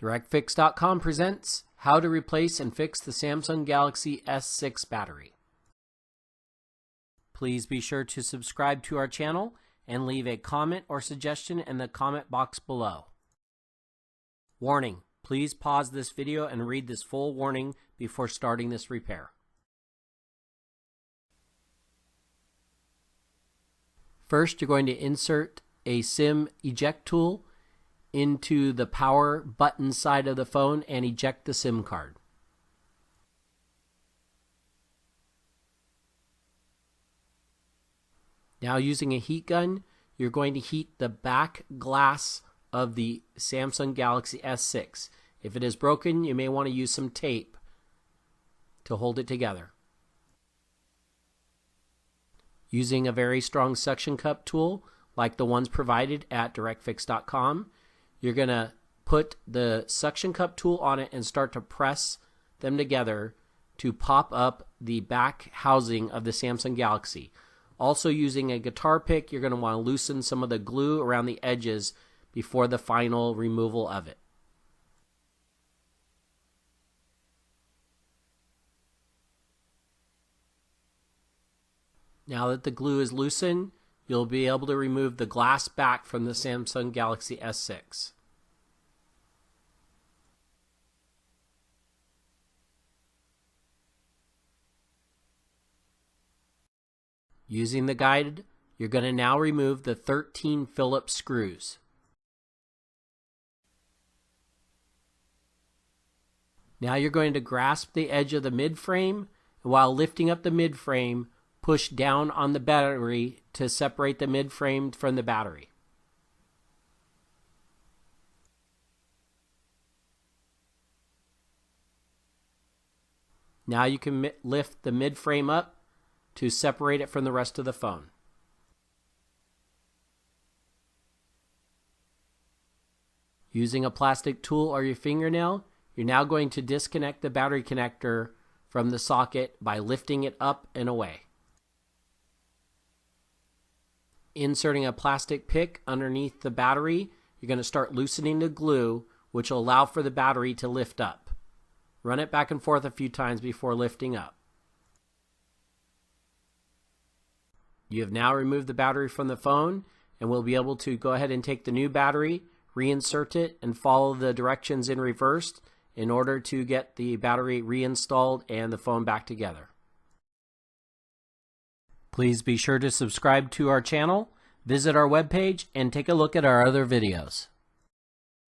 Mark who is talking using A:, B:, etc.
A: DirectFix.com presents How to Replace and Fix the Samsung Galaxy S6 Battery. Please be sure to subscribe to our channel and leave a comment or suggestion in the comment box below. Warning: please pause this video and read this full warning before starting this repair. First, you're going to insert a SIM eject tool into the power button side of the phone and eject the SIM card. Now, using a heat gun, you're going to heat the back glass of the Samsung Galaxy S6. If it is broken, you may want to use some tape to hold it together. Using a very strong suction cup tool like the ones provided at DirectFix.com, you're going to put the suction cup tool on it and start to press them together to pop up the back housing of the Samsung Galaxy. Also, using a guitar pick, you're going to want to loosen some of the glue around the edges before the final removal of it. Now that the glue is loosened, you'll be able to remove the glass back from the Samsung Galaxy S6. Using the guide, you're going to now remove the 13 Phillips screws. Now you're going to grasp the edge of the mid-frame, and while lifting up the mid-frame, push down on the battery to separate the mid-frame from the battery. Now you can lift the mid-frame up to separate it from the rest of the phone. Using a plastic tool or your fingernail, you're now going to disconnect the battery connector from the socket by lifting it up and away. Inserting a plastic pick underneath the battery, you're going to start loosening the glue, which will allow for the battery to lift up. Run it back and forth a few times before lifting up. You have now removed the battery from the phone, and we'll be able to go ahead and take the new battery, reinsert it, and follow the directions in reverse in order to get the battery reinstalled and the phone back together. Please be sure to subscribe to our channel, visit our webpage, and take a look at our other videos.